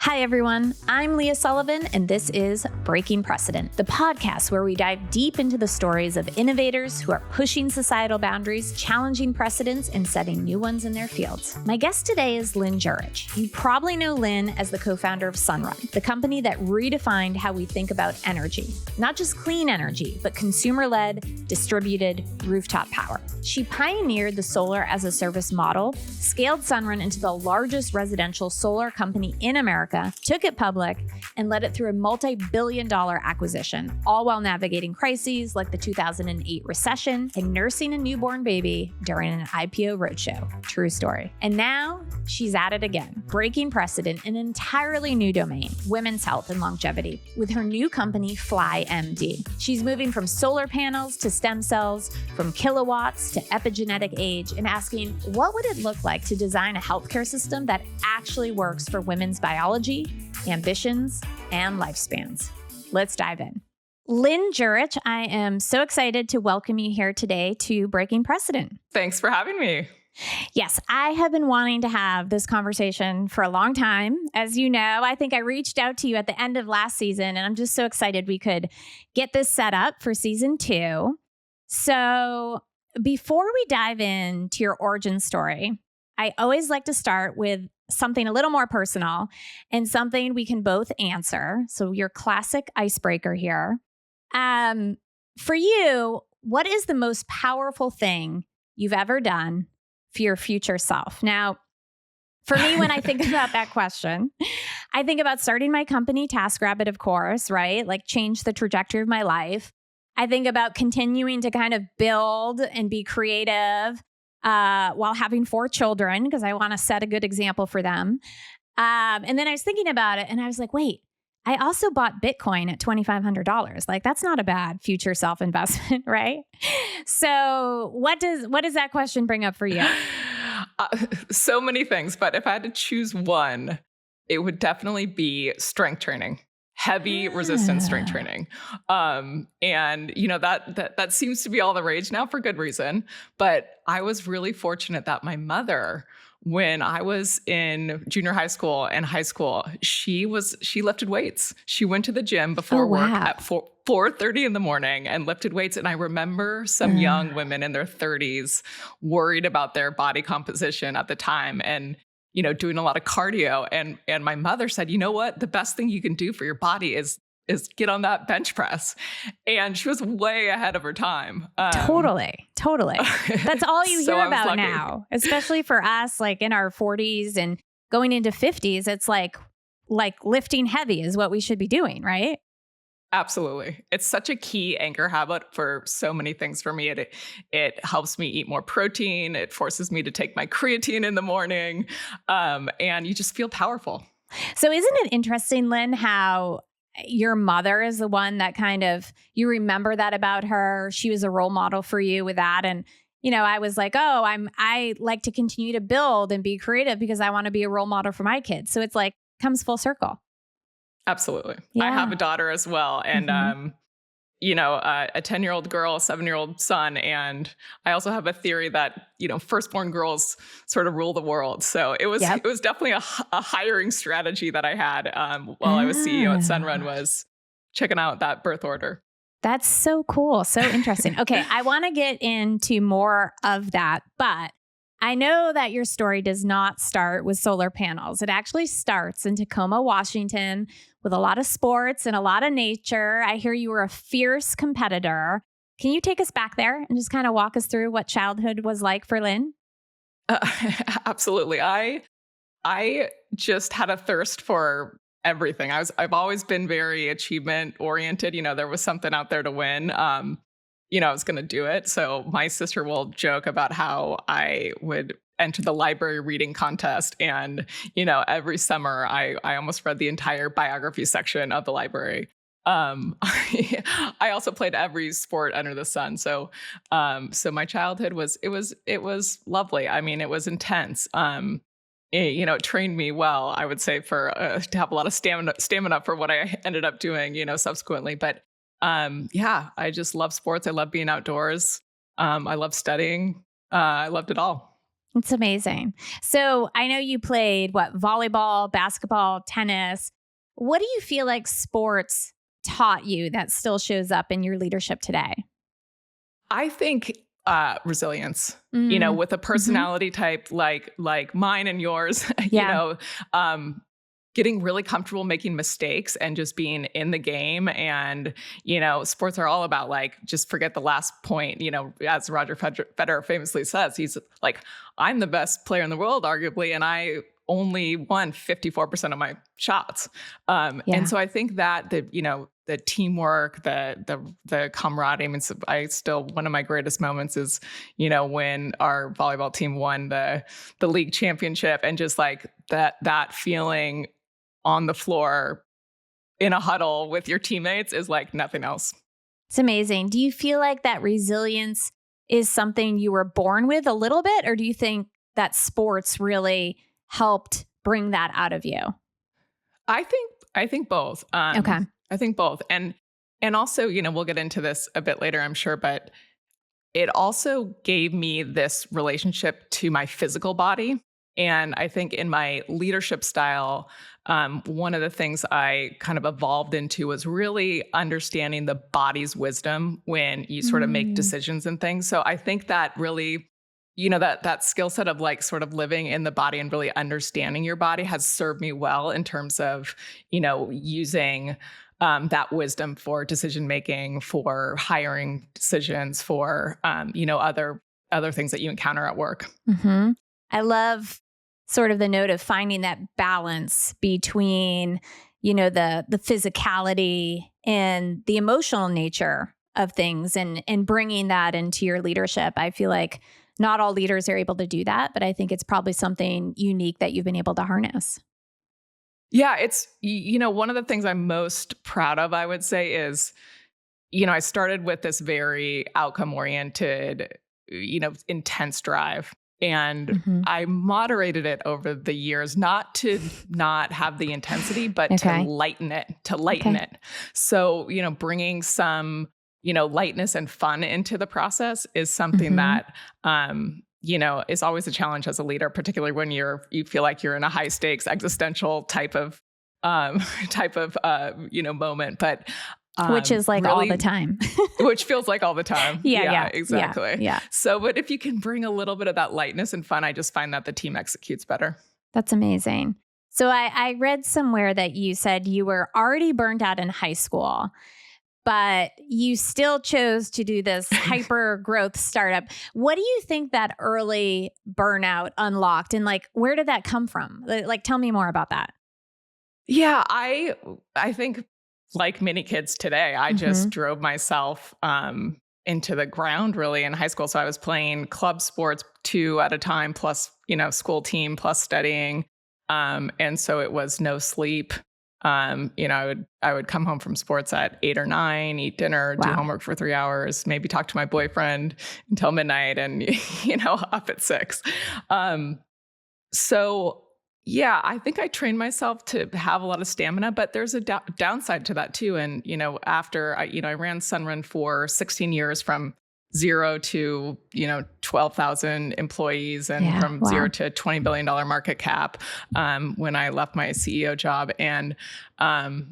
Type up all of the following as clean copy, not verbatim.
Hi, everyone. I'm Leah Solivan, and this is Breaking Precedent, the podcast where we dive deep into the stories of innovators who are pushing societal boundaries, challenging precedents, and setting new ones in their fields. My guest today is Lynn Jurich. You probably know Lynn as the co-founder of Sunrun, the company that redefined how we think about energy. Not just clean energy, but consumer-led, distributed rooftop power. She pioneered the solar as a service model, scaled Sunrun into the largest residential solar company in America, took it public, and led it through a multi-billion-dollar acquisition, all while navigating crises like the 2008 recession and nursing a newborn baby during an IPO roadshow. True story. And now she's at it again, breaking precedent in an entirely new domain, women's health and longevity, with her new company, FlyMD. She's moving from solar panels to stem cells, from kilowatts to epigenetic age, and asking, what would it look like to design a healthcare system that actually works for women's biology, ambitions, and lifespans? Let's dive in. Lynn Jurich, I am so excited to welcome you here today to Breaking Precedent. Thanks for having me. Yes, I have been wanting to have this conversation for a long time. As you know, I think I reached out to you at the end of last season, and I'm just so excited we could get this set up for season 2. So before we dive into your origin story, I always like to start with something a little more personal and something we can both answer. So your classic icebreaker here. For you, what is the most powerful thing you've ever done for your future self? Now, for me, when I think about that question, I think about starting my company, TaskRabbit, of course, right? Like change the trajectory of my life. I think about continuing to kind of build and be creative while having 4 children, because I want to set a good example for them. And then I was thinking about it and I was like, wait, I also bought Bitcoin at $2,500. Like, that's not a bad future self-investment, right? So what does that question bring up for you? So many things, but if I had to choose one, it would definitely be strength training. Heavy resistance strength training. And you know, that seems to be all the rage now for good reason. But I was really fortunate that my mother, when I was in junior high school and high school, she lifted weights. She went to the gym before work at 4:30 in the morning and lifted weights. And I remember some young women in their 30s worried about their body composition at the time and doing a lot of cardio. And my mother said, you know what? The best thing you can do for your body is get on that bench press. And she was way ahead of her time. Totally. That's all you hear about now, especially for us, like in our 40s and going into 50s. It's like lifting heavy is what we should be doing, right? Absolutely. It's such a key anchor habit for so many things for me. It helps me eat more protein. It forces me to take my creatine in the morning. And you just feel powerful. So isn't it interesting, Lynn, how your mother is the one that kind of, you remember that about her? She was a role model for you with that. And, I was like, I like to continue to build and be creative because I want to be a role model for my kids. So it's like, comes full circle. Absolutely. Yeah. I have a daughter as well. And, a 10-year-old girl, a 7-year-old son. And I also have a theory that, firstborn girls sort of rule the world. So it was definitely a hiring strategy that I had while I was CEO at Sunrun, was checking out that birth order. That's so cool. So interesting. Okay. I want to get into more of that, but I know that your story does not start with solar panels. It actually starts in Tacoma, Washington, with a lot of sports and a lot of nature. I hear you were a fierce competitor. Can you take us back there and just kind of walk us through what childhood was like for Lynn? Absolutely. I just had a thirst for everything. I've always been very achievement oriented. There was something out there to win. I was going to do it. So my sister will joke about how I would enter the library reading contest. And, every summer I almost read the entire biography section of the library. I also played every sport under the sun. So my childhood was lovely. I mean, it was intense. It trained me well, I would say, for to have a lot of stamina for what I ended up doing, subsequently. But I just love sports. I love being outdoors. I love studying. I loved it all. It's amazing. So I know you played volleyball, basketball, tennis. What do you feel like sports taught you that still shows up in your leadership today? I think resilience, Mm. with a personality type like mine and yours, Yeah. getting really comfortable making mistakes and just being in the game. And, sports are all about like, just forget the last point, as Roger Federer famously says, he's like, I'm the best player in the world, arguably, and I only won 54% of my shots. Yeah. And so I think that the teamwork, the camaraderie. I mean, I still, one of my greatest moments is, when our volleyball team won the league championship, and just like that feeling on the floor in a huddle with your teammates is like nothing else. It's amazing. Do you feel like that resilience is something you were born with a little bit, or do you think that sports really helped bring that out of you? I think both. Okay. I think both. And also, we'll get into this a bit later, I'm sure, but it also gave me this relationship to my physical body. And I think in my leadership style, one of the things I kind of evolved into was really understanding the body's wisdom when you sort of make decisions and things. So I think that really, that skill set of like sort of living in the body and really understanding your body has served me well in terms of, using that wisdom for decision making, for hiring decisions, for other things that you encounter at work. Mm-hmm. I love sort of the note of finding that balance between, the physicality and the emotional nature of things, and bringing that into your leadership. I feel like not all leaders are able to do that, but I think it's probably something unique that you've been able to harness. Yeah, it's, one of the things I'm most proud of, I would say, is, I started with this very outcome oriented, intense drive. And I moderated it over the years, not to not have the intensity, but to lighten it, it. So, bringing some, lightness and fun into the process is something that, is always a challenge as a leader, particularly when you feel like you're in a high stakes existential type of moment. But which is like really, all the time. Which feels like all the time. Yeah, exactly. Yeah. So, but if you can bring a little bit of that lightness and fun, I just find that the team executes better. That's amazing. So I read somewhere that you said you were already burned out in high school, but you still chose to do this hyper growth startup. What do you think that early burnout unlocked, and like, where did that come from? Like, tell me more about that. Yeah, I think, like many kids today, I just drove myself into the ground really in high school. So I was playing club sports 2 at a time, plus, school team, plus studying. And so it was no sleep. I would come home from sports at 8 or 9, eat dinner, do homework for 3 hours, maybe talk to my boyfriend until midnight, and, up at 6. So yeah, I think I trained myself to have a lot of stamina, but there's a downside to that too. And, after I ran Sunrun for 16 years, from 0 to, 12,000 employees, and from 0 to $20 billion market cap, when I left my CEO job. And, after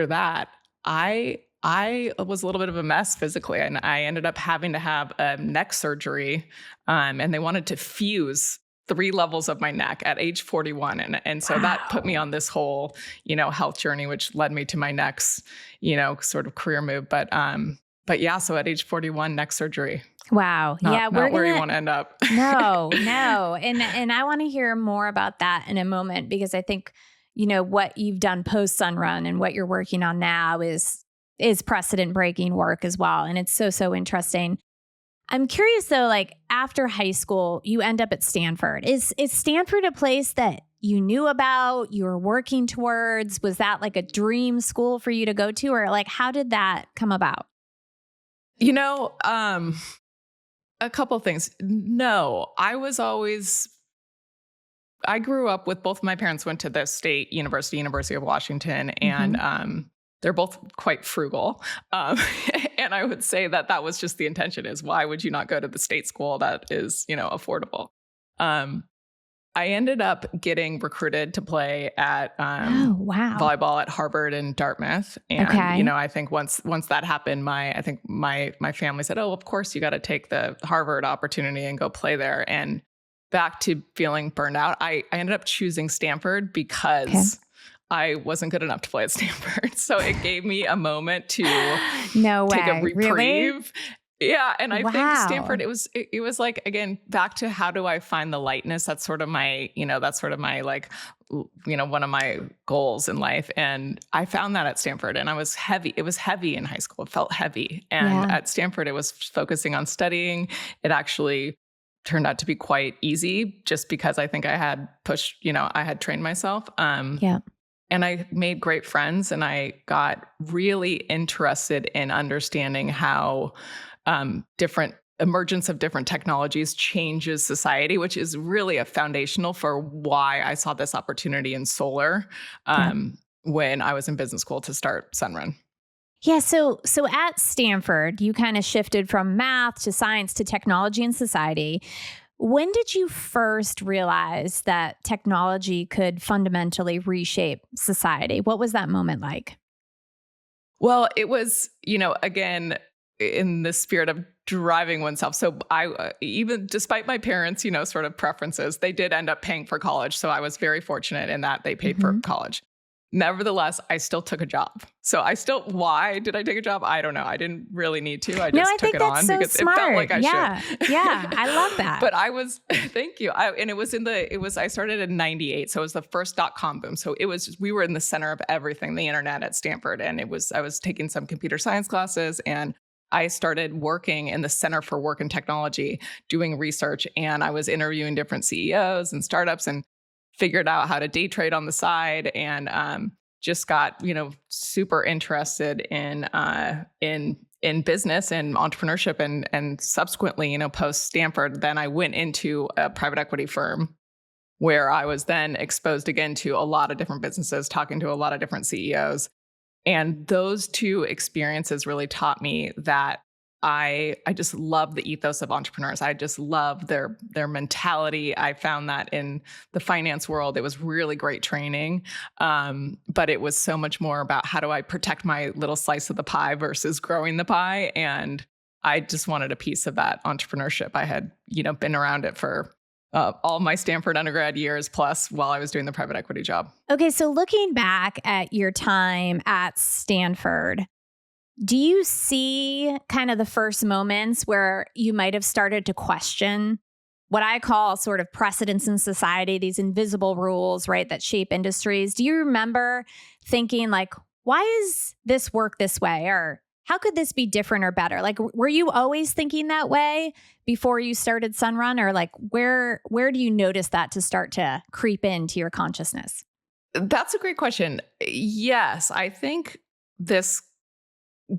that, I was a little bit of a mess physically, and I ended up having to have a neck surgery, and they wanted to fuse 3 levels of my neck at age 41. And so that put me on this whole, health journey, which led me to my next, sort of career move. But yeah, so at age 41, neck surgery. Wow. Not where you want to end up. No. And I want to hear more about that in a moment, because I think, what you've done post Sunrun and what you're working on now is precedent breaking work as well. And it's so interesting. I'm curious though, like after high school, you end up at Stanford. Is Stanford a place that you knew about, you were working towards? Was that like a dream school for you to go to, or like, how did that come about? A couple of things. No, I grew up with, both of my parents went to the state university, University of Washington, and they're both quite frugal. And And I would say that that was just the intention, is why would you not go to the state school that is, affordable? I ended up getting recruited to play at volleyball at Harvard and Dartmouth. And, I think once that happened, my family said, oh, of course you got to take the Harvard opportunity and go play there. And back to feeling burned out, I ended up choosing Stanford because I wasn't good enough to play at Stanford. So it gave me a moment to take a reprieve. Really? Yeah. And I think Stanford, it was like, again, back to how do I find the lightness? That's sort of my, like, one of my goals in life. And I found that at Stanford, and I was heavy. It was heavy in high school. It felt heavy. And at Stanford, it was focusing on studying. It actually turned out to be quite easy just because I think I had pushed, I had trained myself. And I made great friends, and I got really interested in understanding how different emergence of different technologies changes society, which is really a foundational for why I saw this opportunity in solar when I was in business school to start Sunrun. Yeah. So at Stanford, you kind of shifted from math to science to technology and society. When did you first realize that technology could fundamentally reshape society? What was that moment like? Well, it was, again, in the spirit of driving oneself. So I, even despite my parents, sort of preferences, they did end up paying for college. So I was very fortunate in that they paid for college. Nevertheless, I still took a job. So why did I take a job? I don't know. I didn't really need to. I just took it on because it felt like I should. Yeah. I love that. But thank you. I started in 98. So it was the first .com boom. So we were in the center of everything, the internet at Stanford. And I was taking some computer science classes, and I started working in the Center for Work and Technology, doing research. And I was interviewing different CEOs and startups, and figured out how to day trade on the side, and just got, super interested in business and entrepreneurship, and subsequently, post Stanford, then I went into a private equity firm where I was then exposed again to a lot of different businesses, talking to a lot of different CEOs. And those two experiences really taught me that I just love the ethos of entrepreneurs. I just love their mentality. I found that in the finance world, it was really great training. But it was so much more about how do I protect my little slice of the pie versus growing the pie. And I just wanted a piece of that entrepreneurship. I had, been around it for all my Stanford undergrad years, plus while I was doing the private equity job. Okay. So looking back at your time at Stanford, do you see kind of the first moments where you might have started to question what I call sort of precedents in society, these invisible rules, right, that shape industries? Do you remember thinking like, why is this work this way? Or how could this be different or better? Like, were you always thinking that way before you started Sunrun? Or like, where do you notice that to start to creep into your consciousness? That's a great question. Yes, I think this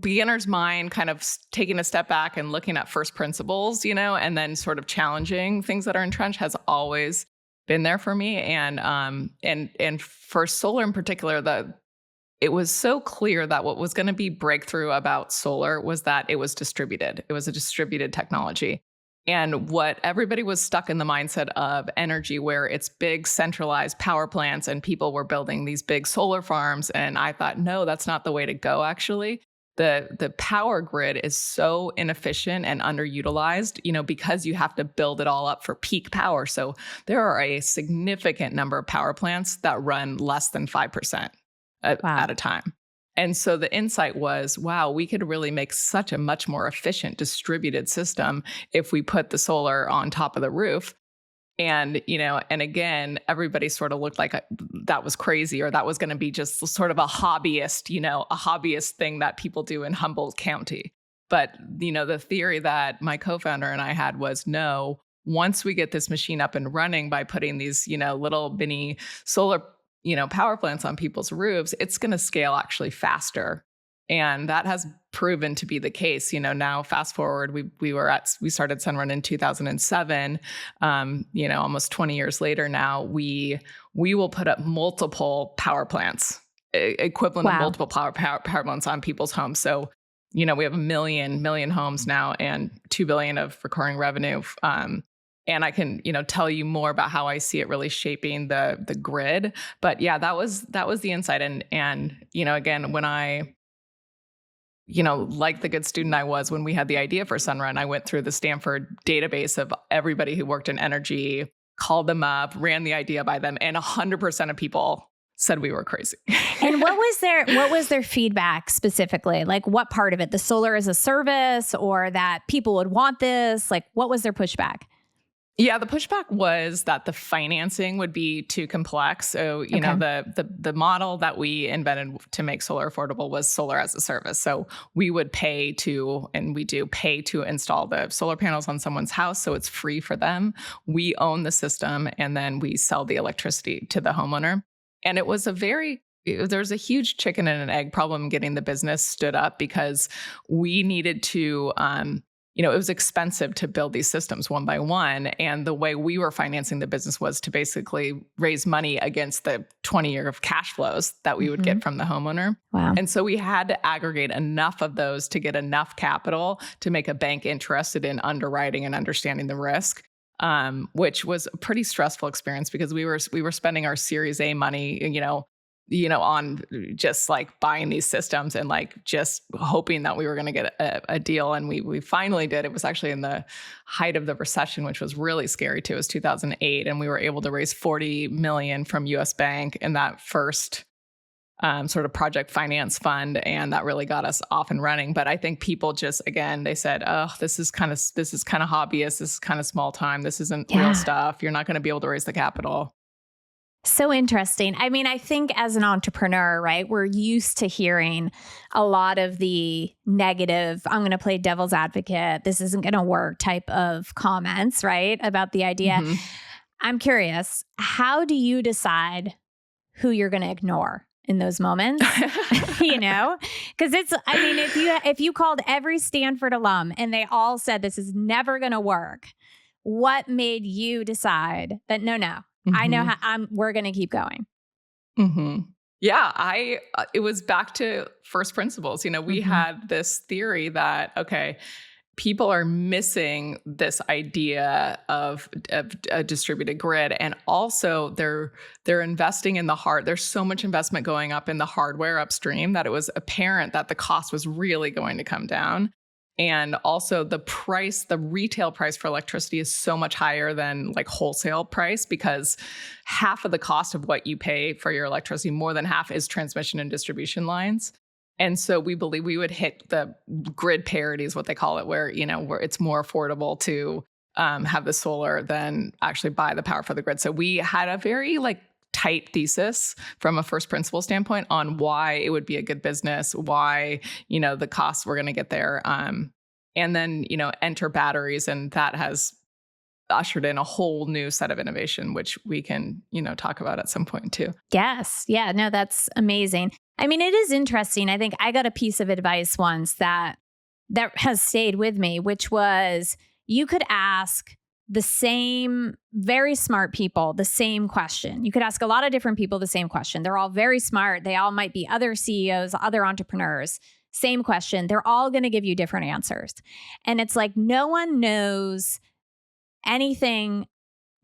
beginner's mind, kind of taking a step back and looking at first principles, and then sort of challenging things that are entrenched, has always been there for me. And for solar in particular, it was so clear that what was going to be breakthrough about solar was that it was distributed. It was a distributed technology. And what everybody was stuck in the mindset of energy, where it's big centralized power plants and people were building these big solar farms. And I thought, no, that's not the way to go, actually. The power grid is so inefficient and underutilized, because you have to build it all up for peak power. So there are a significant number of power plants that run less than 5% at a time. And so the insight was, wow, we could really make such a much more efficient distributed system if we put the solar on top of the roof. And, and again, everybody sort of looked like that was crazy, or that was going to be just sort of a hobbyist thing that people do in Humboldt County. But, the theory that my co-founder and I had was, no, once we get this machine up and running by putting these, little mini solar, power plants on people's roofs, it's going to scale actually faster. And that has proven to be the case. Now fast forward, we started Sunrun in 2007. Almost 20 years later now, we will put up multiple power plants, equivalent of multiple power plants on people's homes. So we have 1 million homes now and 2 billion of recurring revenue. And I can, tell you more about how I see it really shaping the grid. But yeah, that was the insight. And again, when I, like the good student I was when we had the idea for Sunrun, I went through the Stanford database of everybody who worked in energy, called them up, ran the idea by them, and 100% of people said we were crazy. And what was their feedback specifically? Like what part of it? The solar as a service, or that people would want this? Like what was their pushback? Yeah, the pushback was that the financing would be too complex. So, the model that we invented to make solar affordable was solar as a service. So we would pay to install the solar panels on someone's house. So it's free for them. We own the system, and then we sell the electricity to the homeowner. And it was there's a huge chicken and an egg problem getting the business stood up, because we needed to, it was expensive to build these systems one by one. And the way we were financing the business was to basically raise money against the 20 year of cash flows that we would get from the homeowner. Wow. And so we had to aggregate enough of those to get enough capital to make a bank interested in underwriting and understanding the risk. Which was a pretty stressful experience, because we were spending our Series A money, on just like buying these systems and like just hoping that we were going to get a deal. And we finally did. It was actually in the height of the recession, which was really scary too. It was 2008. And we were able to raise $40 million from US Bank in that first sort of project finance fund. And that really got us off and running. But I think people just, again, they said, oh, this is kind of hobbyist. This is kind of small time. This isn't real stuff. You're not going to be able to raise the capital. So interesting. I mean, I think as an entrepreneur, right, we're used to hearing a lot of the negative, I'm going to play devil's advocate, this isn't going to work type of comments, right, about the idea. Mm-hmm. I'm curious, how do you decide who you're going to ignore in those moments? Because if you called every Stanford alum and they all said this is never going to work, what made you decide that no, mm-hmm. I know how we're going to keep going? Mm-hmm. Yeah, it was back to first principles. We mm-hmm. had this theory that, okay, people are missing this idea of a distributed grid. And also they're investing in there's so much investment going up in the hardware upstream that it was apparent that the cost was really going to come down. And also the retail price for electricity is so much higher than like wholesale price, because half of the cost of what you pay for your electricity, more than half, is transmission and distribution lines. And so we believe we would hit the grid parity, is what they call it, where it's more affordable to have the solar than actually buy the power for the grid. So we had a very tight thesis from a first principle standpoint on why it would be a good business, why, the costs were going to get there. And then, enter batteries. And that has ushered in a whole new set of innovation, which we can, talk about at some point too. Yes. Yeah, no, that's amazing. I mean, it is interesting. I think I got a piece of advice once that has stayed with me, which was you could ask the same very smart people the same question. You could ask a lot of different people the same question. They're all very smart. They all might be other CEOs, other entrepreneurs. Same question. They're all going to give you different answers. And it's like no one knows anything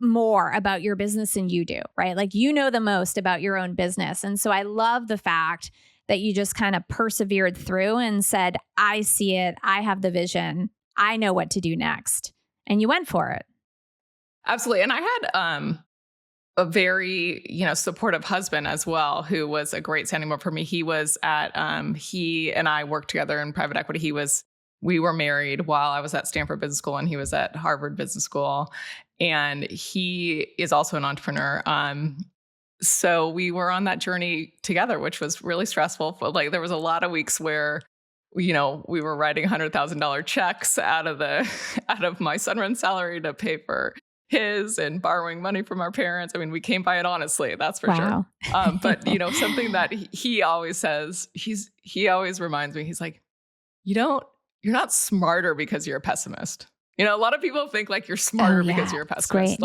more about your business than you do, right? Like you know the most about your own business. And so I love the fact that you just kind of persevered through and said, I see it. I have the vision. I know what to do next. And you went for it. Absolutely. And I had a very, supportive husband as well, who was a great sounding board for me. He was he and I worked together in private equity. We were married while I was at Stanford Business School and he was at Harvard Business School. And he is also an entrepreneur. So we were on that journey together, which was really stressful. But there was a lot of weeks where we were writing $100,000 checks out of my Sunrun salary to pay for his, and borrowing money from our parents. I mean, we came by it honestly, that's for sure. But something that he always says, he always reminds me, he's like, you're not smarter because you're a pessimist. A lot of people think you're smarter because you're a pessimist.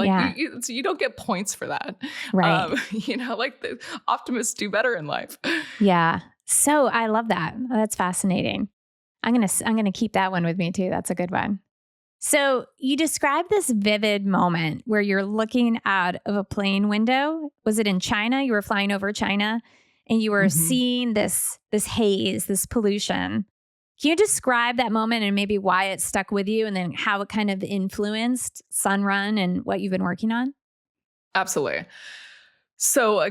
You don't get points for that. Right. The optimists do better in life. Yeah. So I love that. That's fascinating. I'm gonna keep that one with me too. That's a good one. So you described this vivid moment where you're looking out of a plane window. Was it in China? You were flying over China and you were seeing this haze, this pollution. Can you describe that moment and maybe why it stuck with you and then how it kind of influenced Sunrun and what you've been working on? Absolutely. So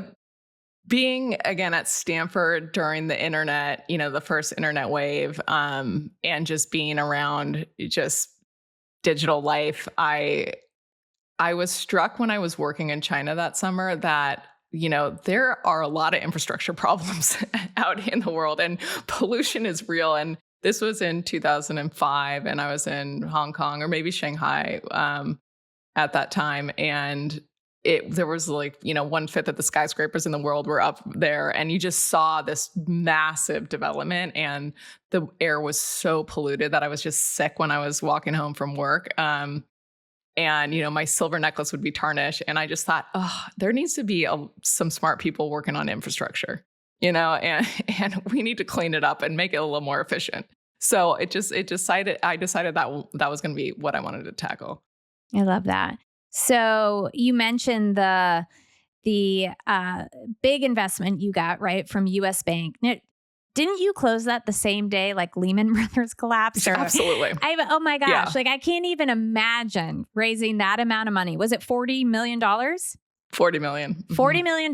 being again at Stanford during the internet, the first internet wave, and just being around just digital life, I was struck when I was working in China that summer that, there are a lot of infrastructure problems out in the world and pollution is real. And this was in 2005 and I was in Hong Kong or maybe Shanghai at that time. And there was 1/5 of the skyscrapers in the world were up there. And you just saw this massive development and the air was so polluted that I was just sick when I was walking home from work. And, my silver necklace would be tarnished. And I just thought, there needs to be some smart people working on infrastructure, and we need to clean it up and make it a little more efficient. So I decided that was going to be what I wanted to tackle. I love that. So you mentioned the big investment you got, right, from U.S. Bank. Now, didn't you close that the same day like Lehman Brothers collapsed? Absolutely. Oh my gosh. Yeah. Like I can't even imagine raising that amount of money. Was it $40 million? $40 million. Mm-hmm. $40 million.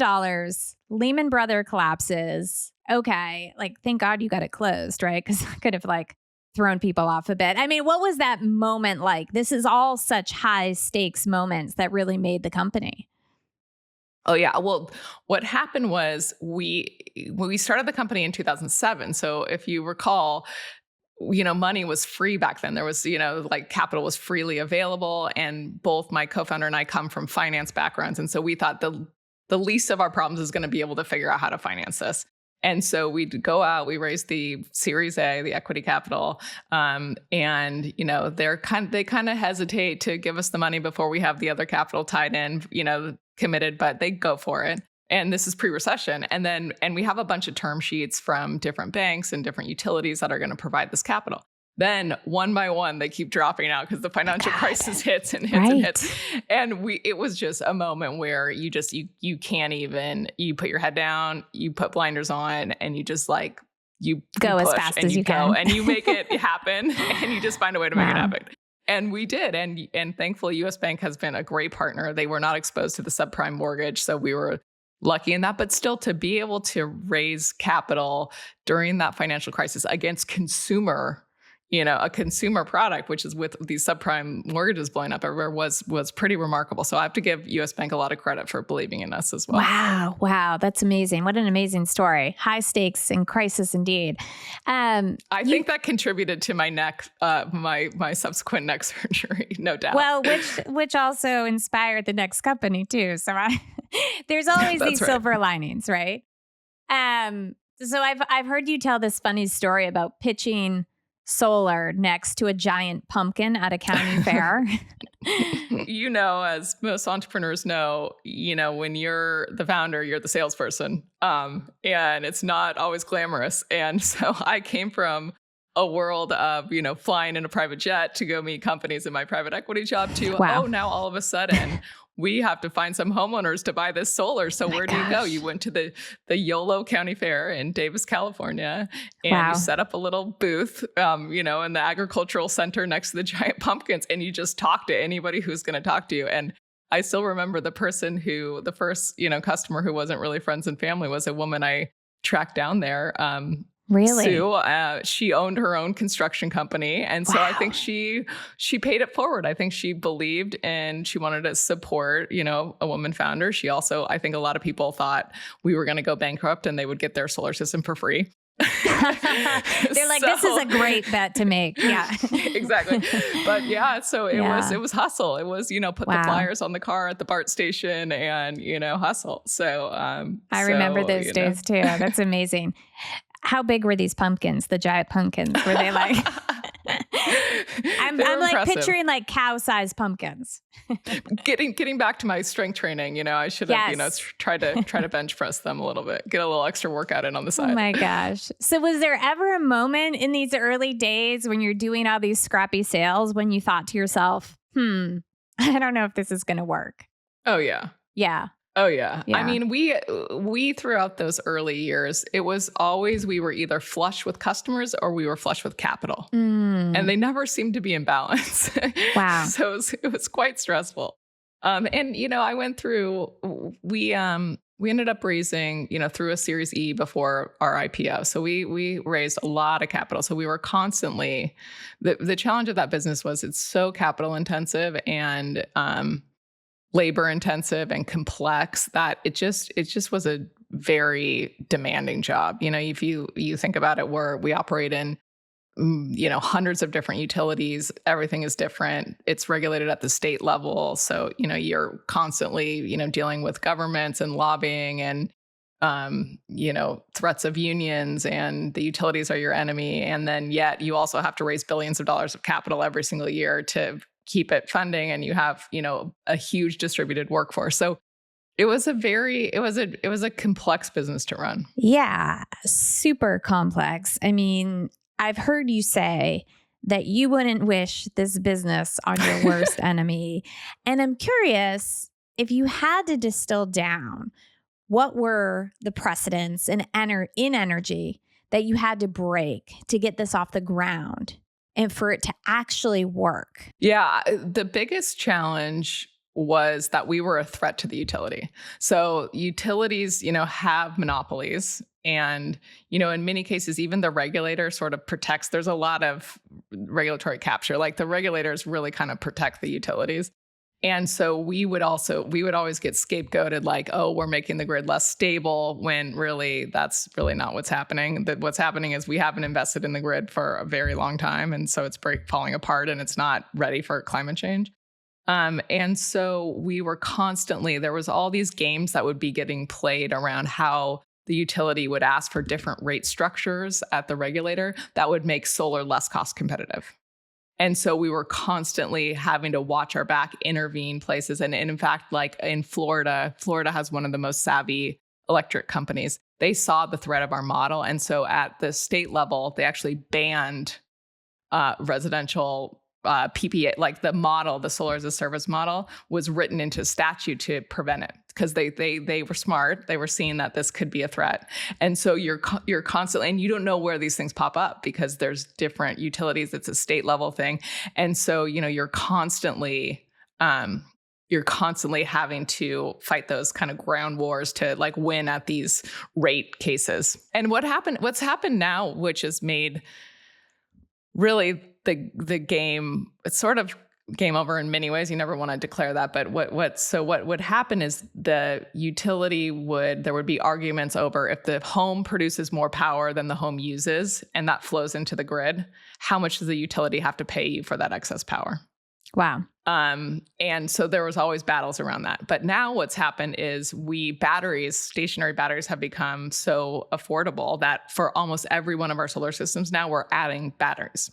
Lehman Brothers collapses. Okay. Like, thank God you got it closed, right? Because I could have thrown people off a bit. I mean, what was that moment like? This is all such high stakes moments that really made the company. Oh yeah. Well, what happened was we started the company in 2007. So if you recall, money was free back then. There was, capital was freely available. And both my co-founder and I come from finance backgrounds. And so we thought the least of our problems is going to be able to figure out how to finance this. And so we'd go out, we raised the Series A, the equity capital. And, they kind of hesitate to give us the money before we have the other capital tied in, committed, but they go for it. And this is pre-recession. And we have a bunch of term sheets from different banks and different utilities that are going to provide this capital. Then one by one, they keep dropping out because the financial crisis hits and hits and hits. And it was just a moment where you can't even, you put your head down, you put blinders on, and you just you go as fast as you can. And you make it happen and you just find a way to make it happen. And we did. And thankfully, U.S. Bank has been a great partner. They were not exposed to the subprime mortgage. So we were lucky in that. But still, to be able to raise capital during that financial crisis against a consumer product, which is with these subprime mortgages blowing up everywhere, was pretty remarkable. So I have to give U.S. Bank a lot of credit for believing in us as well. Wow. That's amazing. What an amazing story. High stakes and crisis indeed. I think that contributed to my neck, my subsequent neck surgery, no doubt. Well, which also inspired the next company too. So there's always these silver linings, right? So I've heard you tell this funny story about pitching solar next to a giant pumpkin at a county fair. As most entrepreneurs know, when you're the founder, you're the salesperson. And it's not always glamorous. And so I came from a world of, flying in a private jet to go meet companies in my private equity job to, now all of a sudden we have to find some homeowners to buy this solar. So where do you go? You went to the YOLO County Fair in Davis, California, and you set up a little booth, in the agricultural center next to the giant pumpkins, and you just talk to anybody who's going to talk to you. And I still remember the first, customer who wasn't really friends and family was a woman I tracked down there. Really? Sue, she owned her own construction company. And so I think she paid it forward. I think she believed and she wanted to support, a woman founder. She also, I think a lot of people thought we were going to go bankrupt and they would get their solar system for free. They're like, this is a great bet to make. Yeah, exactly. But so it was hustle. It was, put the flyers on the car at the BART station and, hustle. So I remember those days too. That's amazing. How big were these pumpkins, the giant pumpkins? Were they I'm like impressive. picturing like cow-sized pumpkins. Getting back to my strength training, I should have, Yes. try to bench press them a little bit, get a little extra workout in on the side. Oh my gosh. So was there ever a moment in these early days when you're doing all these scrappy sales when you thought to yourself, I don't know if this is going to work? Oh yeah. Yeah. Oh yeah. Yeah. I mean, we throughout those early years, it was always we were either flush with customers or we were flush with capital. And they never seemed to be in balance. Wow. So it was quite stressful. And I went through, we ended up raising, through a Series E before our IPO. So we raised a lot of capital. So we were constantly, the challenge of that business was it's so capital intensive and labor intensive and complex that it just was a very demanding job. If you think about it, we operate in hundreds of different utilities. Everything is different. It's regulated at the state level. So, you're constantly, dealing with governments and lobbying and, threats of unions, and the utilities are your enemy. And then yet you also have to raise billions of dollars of capital every single year to keep it funding. And you have, a huge distributed workforce. So it was a complex business to run. Yeah. Super complex. I mean, I've heard you say that you wouldn't wish this business on your worst enemy. And I'm curious, if you had to distill down, what were the precedents in energy that you had to break to get this off the ground and for it to actually work? Yeah, the biggest challenge was that we were a threat to the utility. So utilities, have monopolies. And, in many cases, even the regulator sort of protects. There's a lot of regulatory capture. Like the regulators really kind of protect the utilities. And so we would always get scapegoated like, oh, we're making the grid less stable, when really that's really not what's happening. What's happening is we haven't invested in the grid for a very long time. And so it's falling apart and it's not ready for climate change. And so we were there was all these games that would be getting played around how the utility would ask for different rate structures at the regulator that would make solar less cost competitive. And so we were constantly having to watch our back, intervene places. And in fact, like in Florida has one of the most savvy electric companies. They saw the threat of our model. And so at the state level, they actually banned residential PPA, like the solar as a service model was written into statute to prevent it, because they were smart. They were seeing that this could be a threat. And so you're constantly, and you don't know where these things pop up because there's different utilities. It's a state level thing. And so, you're constantly having to fight those kind of ground wars to like win at these rate cases. And what's happened now, which has made really the game, it's sort of game over in many ways. You never want to declare that, but what would happen is the utility there would be arguments over if the home produces more power than the home uses, and that flows into the grid, how much does the utility have to pay you for that excess power? Wow. And so there was always battles around that. But now what's happened is stationary batteries have become so affordable that for almost every one of our solar systems now, we're adding batteries.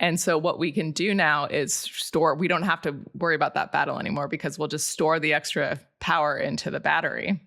And so what we can do now is we don't have to worry about that battle anymore, because we'll just store the extra power into the battery.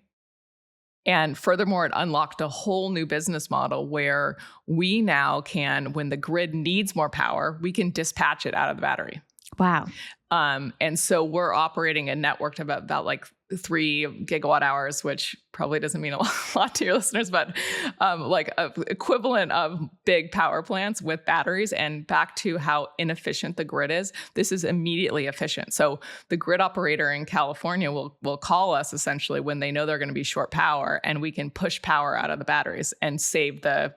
And furthermore, it unlocked a whole new business model where we now can, when the grid needs more power, we can dispatch it out of the battery. Wow. And so we're operating a network of about like 3 gigawatt hours, which probably doesn't mean a lot to your listeners, but like a equivalent of big power plants with batteries. And back to how inefficient the grid is, this is immediately efficient. So the grid operator in California will call us essentially when they know they're going to be short power, and we can push power out of the batteries and save the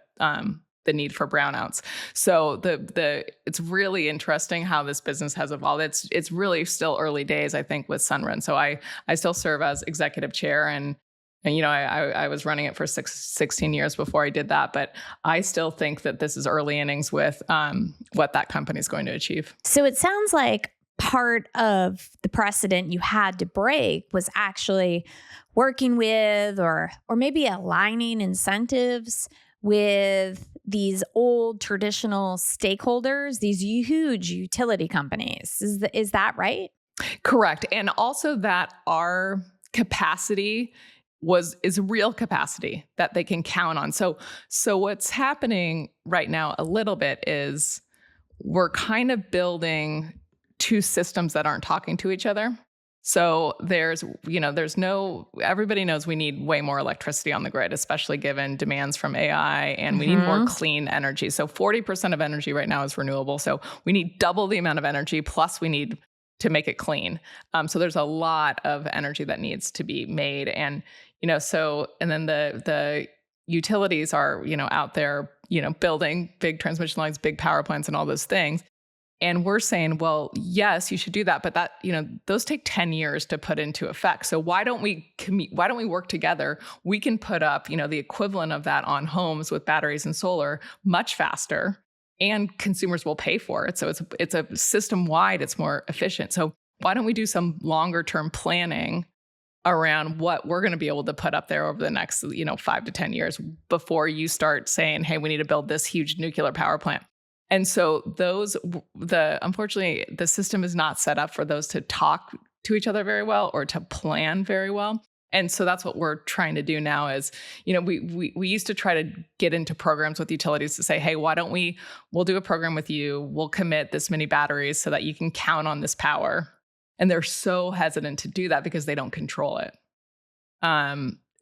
need for brownouts. So it's really interesting how this business has evolved. It's really still early days, I think, with Sunrun. So I still serve as executive chair, and I was running it for 16 years before I did that. But I still think that this is early innings with what that company is going to achieve. So it sounds like part of the precedent you had to break was actually working with or maybe aligning incentives with these old traditional stakeholders, these huge utility companies. Is that right? Correct. And also that our capacity is real capacity that they can count on. So what's happening right now a little bit is we're kind of building two systems that aren't talking to each other. So everybody knows we need way more electricity on the grid, especially given demands from AI, and we need more clean energy. So 40% of energy right now is renewable. So we need double the amount of energy, plus we need to make it clean. So there's a lot of energy that needs to be made. And, and then the utilities are, out there, building big transmission lines, big power plants and all those things. And we're saying, well, yes, you should do that, but that, those take 10 years to put into effect. So why don't we work together? We can put up, the equivalent of that on homes with batteries and solar much faster, and consumers will pay for it. So it's a system-wide, it's more efficient. So why don't we do some longer term planning around what we're going to be able to put up there over the next, 5 to 10 years before you start saying, hey, we need to build this huge nuclear power plant. And so unfortunately, the system is not set up for those to talk to each other very well or to plan very well. And so that's what we're trying to do now is, we used to try to get into programs with utilities to say, hey, why don't we'll do a program with you. We'll commit this many batteries so that you can count on this power. And they're so hesitant to do that because they don't control it.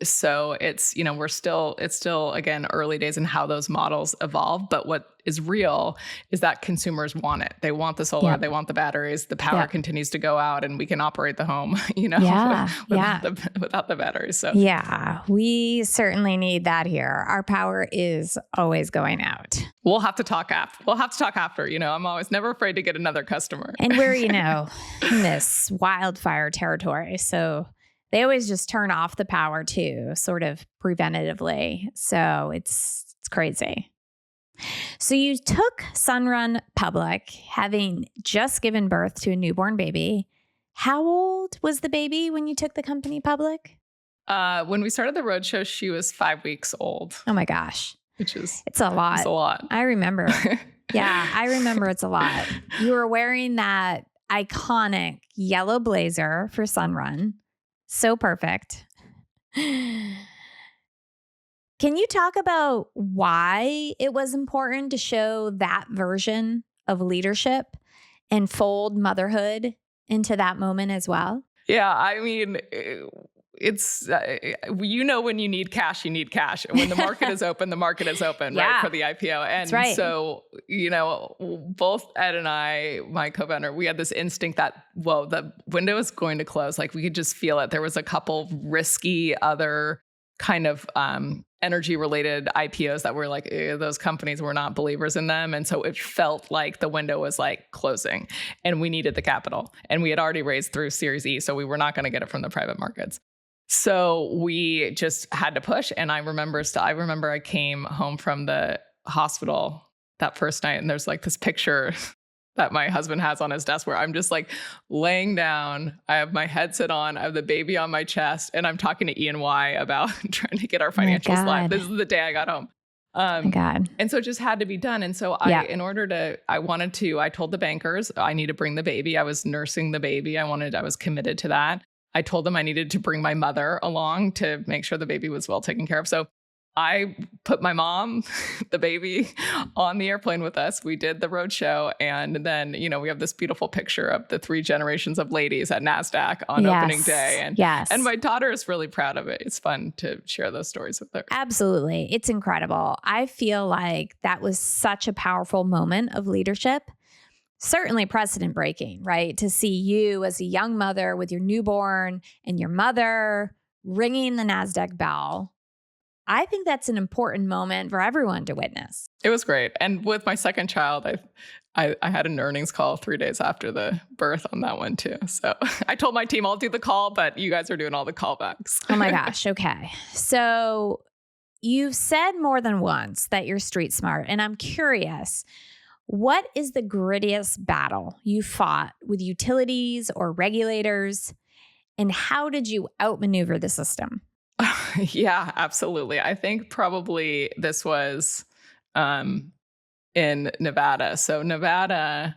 So it's, it's still, again, early days in how those models evolve. But what is real is that consumers want it. They want the solar, they want the batteries, the power continues to go out, and we can operate the home, without the batteries. So yeah, we certainly need that here. Our power is always going out. We'll have to talk after. I'm always never afraid to get another customer. And we're, in this wildfire territory. So they always just turn off the power too, sort of preventatively. So it's crazy. So you took Sunrun public, having just given birth to a newborn baby. How old was the baby when you took the company public? When we started the roadshow, she was 5 weeks old. Oh my gosh. It's a lot. It's a lot. I remember. Yeah, I remember it's a lot. You were wearing that iconic yellow blazer for Sunrun. So perfect. Can you talk about why it was important to show that version of leadership and fold motherhood into that moment as well? Yeah, I mean, it's, when you need cash, you need cash. And when the market is open, the market is open, right, for the IPO. And right. So, both Ed and I, my co-founder, we had this instinct that, whoa, the window is going to close. Like we could just feel it. There was a couple risky other kind of energy related IPOs that were like, those companies were not believers in them. And so it felt like the window was like closing and we needed the capital. And we had already raised through Series E, so we were not going to get it from the private markets. So we just had to push. And I remember I came home from the hospital that first night, and there's like this picture that my husband has on his desk where I'm just like laying down. I have my headset on. I have the baby on my chest, and I'm talking to E&Y about trying to get our financials live. This is the day I got home. And so it just had to be done. And so I told the bankers I need to bring the baby. I was nursing the baby. I was committed to that. I told them I needed to bring my mother along to make sure the baby was well taken care of. So I put my mom, the baby, on the airplane with us. We did the roadshow. And then, we have this beautiful picture of the 3 generations of ladies at NASDAQ on opening day. And my daughter is really proud of it. It's fun to share those stories with her. Absolutely. It's incredible. I feel like that was such a powerful moment of leadership. Certainly precedent breaking, right? To see you as a young mother with your newborn and your mother ringing the NASDAQ bell. I think that's an important moment for everyone to witness. It was great. And with my second child, I had an earnings call 3 days after the birth on that one too. So I told my team I'll do the call, but you guys are doing all the callbacks. Oh my gosh. Okay. So you've said more than once that you're street smart, and I'm curious, what is the grittiest battle you fought with utilities or regulators, and how did you outmaneuver the system? Yeah, absolutely. I think probably this was in Nevada. So Nevada,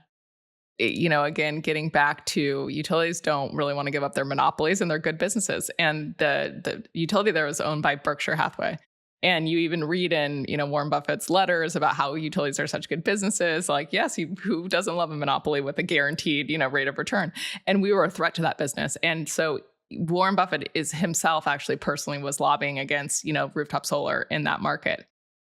again, getting back to utilities don't really want to give up their monopolies and their good businesses. And the utility there was owned by Berkshire Hathaway. And you even read in, Warren Buffett's letters about how utilities are such good businesses. Like, yes, who doesn't love a monopoly with a guaranteed, rate of return? And we were a threat to that business. And so Warren Buffett is himself actually personally was lobbying against, rooftop solar in that market.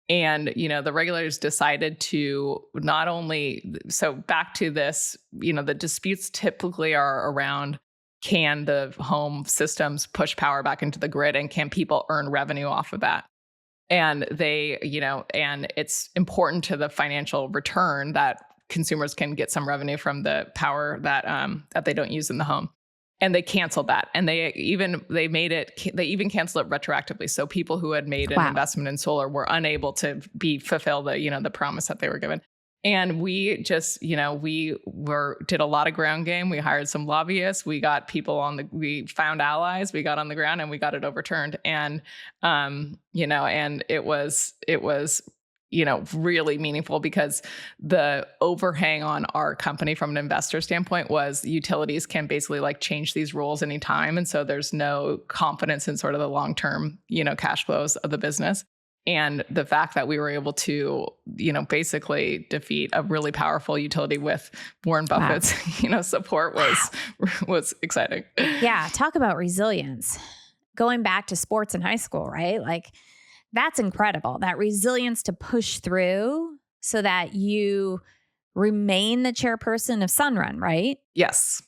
And, the regulators decided to not only, so back to this, the disputes typically are around, can the home systems push power back into the grid and can people earn revenue off of that? And they, and it's important to the financial return that consumers can get some revenue from the power that they don't use in the home. And they canceled that. And they even canceled it retroactively. So people who had made an investment in solar were unable to fulfill the promise that they were given. And we just, did a lot of ground game. We hired some lobbyists. We got people we found allies. We got on the ground and we got it overturned. And, and it was, really meaningful because the overhang on our company from an investor standpoint was utilities can basically change these rules anytime. And so there's no confidence in sort of the long-term, cash flows of the business. And the fact that we were able to, basically defeat a really powerful utility with Warren Buffett's, support was exciting. Yeah. Talk about resilience. Going back to sports in high school, right? That's incredible. That resilience to push through so that you remain the chairperson of Sunrun, right? Yes.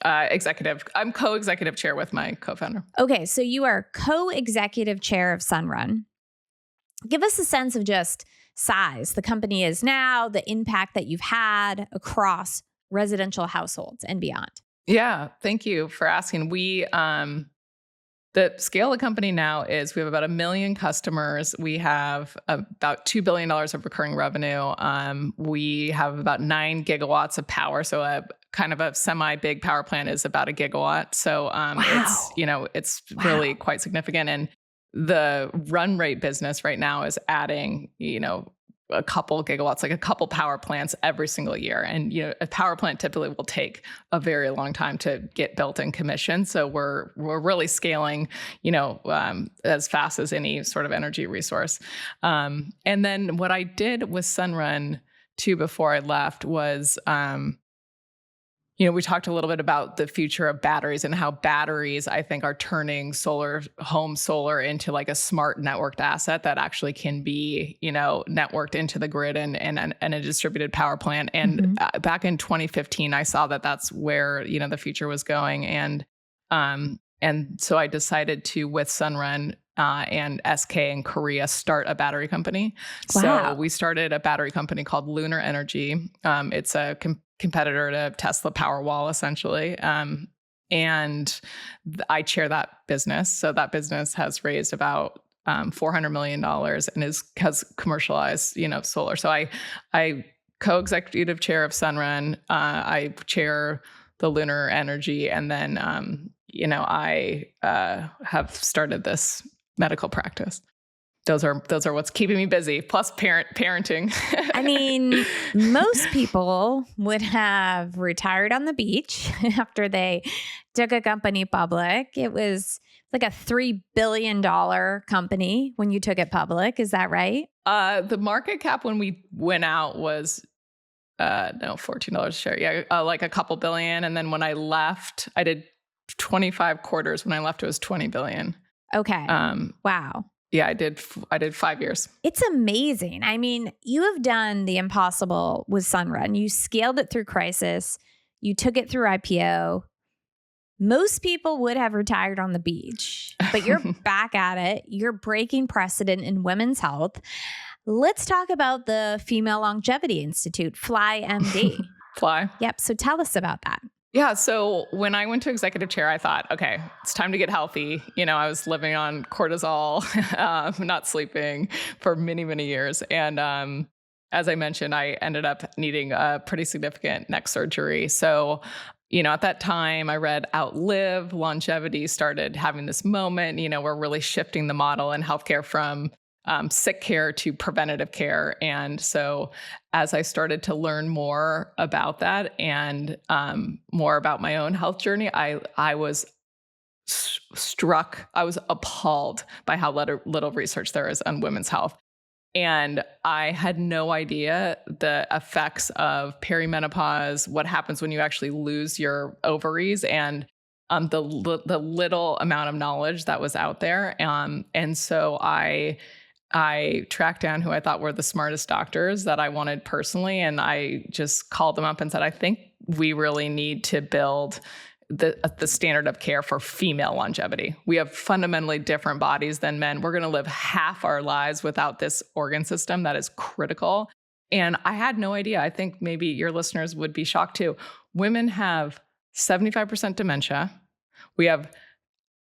Executive. I'm co-executive chair with my co-founder. Okay. So you are co-executive chair of Sunrun. Give us a sense of just size the company is now, the impact that you've had across residential households and beyond. Yeah. Thank you for asking. The scale of the company now is we have about 1 million customers. We have about $2 billion of recurring revenue. We have about 9 gigawatts of power. So a kind of a semi-big power plant is about 1 gigawatt. So it's really quite significant. And the run rate business right now is adding, a couple gigawatts, a couple power plants every single year. And, a power plant typically will take a very long time to get built and commissioned. So we're really scaling, as fast as any sort of energy resource. And then what I did with Sunrun too, before I left was, we talked a little bit about the future of batteries and how batteries, I think, are turning home solar into a smart networked asset that actually can be, networked into the grid and a distributed power plant. And back in 2015, I saw that that's where, the future was going. And so I decided to, with Sunrun and SK in Korea, start a battery company. Wow. So we started a battery company called Lunar Energy. It's a competitor to Tesla Powerwall, essentially. And I chair that business. So that business has raised about $400 million and has commercialized, solar. So I co-executive chair of Sunrun. I chair the Lunar Energy, and then I have started this medical practice. Those are what's keeping me busy, plus parenting. I mean, most people would have retired on the beach after they took a company public. It was like a $3 billion company when you took it public. Is that right? The market cap when we went out was $14 a share. Yeah, like a couple billion. And then when I left, I did 25 quarters. When I left, it was 20 billion. Okay. Wow. Yeah, I did 5 years. It's amazing. I mean, you have done the impossible with Sunrun. You scaled it through crisis. You took it through IPO. Most people would have retired on the beach, but you're back at it. You're breaking precedent in women's health. Let's talk about the Female Longevity Institute, Fly MD. Fly. Yep. So tell us about that. Yeah. So when I went to executive chair, I thought, okay, it's time to get healthy. I was living on cortisol, not sleeping for many, many years. And as I mentioned, I ended up needing a pretty significant neck surgery. So, at that time, I read Outlive, longevity started having this moment. We're really shifting the model in healthcare from sick care to preventative care. And so as I started to learn more about that and more about my own health journey, I was struck, I was appalled by how little research there is on women's health. And I had no idea the effects of perimenopause, what happens when you actually lose your ovaries, and the little amount of knowledge that was out there. And so I tracked down who I thought were the smartest doctors that I wanted personally. And I just called them up and said, I think we really need to build the standard of care for female longevity. We have fundamentally different bodies than men. We're going to live half our lives without this organ system that is critical. And I had no idea. I think maybe your listeners would be shocked too. Women have 75% dementia. We have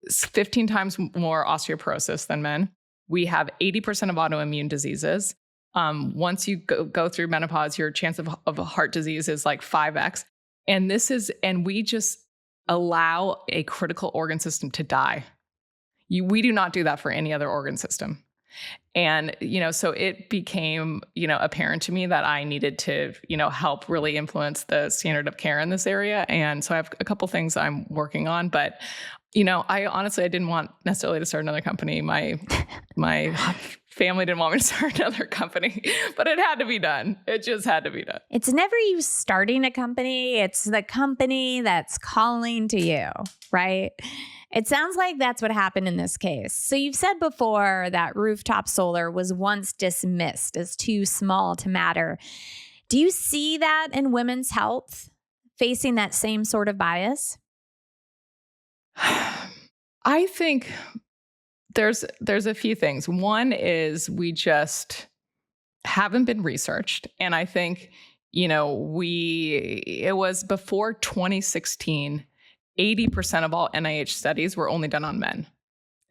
15 times more osteoporosis than men. We have 80% of autoimmune diseases. Once you go through menopause, your chance of heart disease is like 5x. And we just allow a critical organ system to die. We do not do that for any other organ system. And, so it became, apparent to me that I needed to, help really influence the standard of care in this area. And so I have a couple things I'm working on, but, I didn't want necessarily to start another company. My family didn't want me to start another company, but it had to be done. It just had to be done. It's never you starting a company. It's the company that's calling to you, right? It sounds like that's what happened in this case. So you've said before that rooftop solar was once dismissed as too small to matter. Do you see that in women's health, facing that same sort of bias? I think there's a few things. One is we just haven't been researched. And I think, it was before 2016, 80% of all NIH studies were only done on men.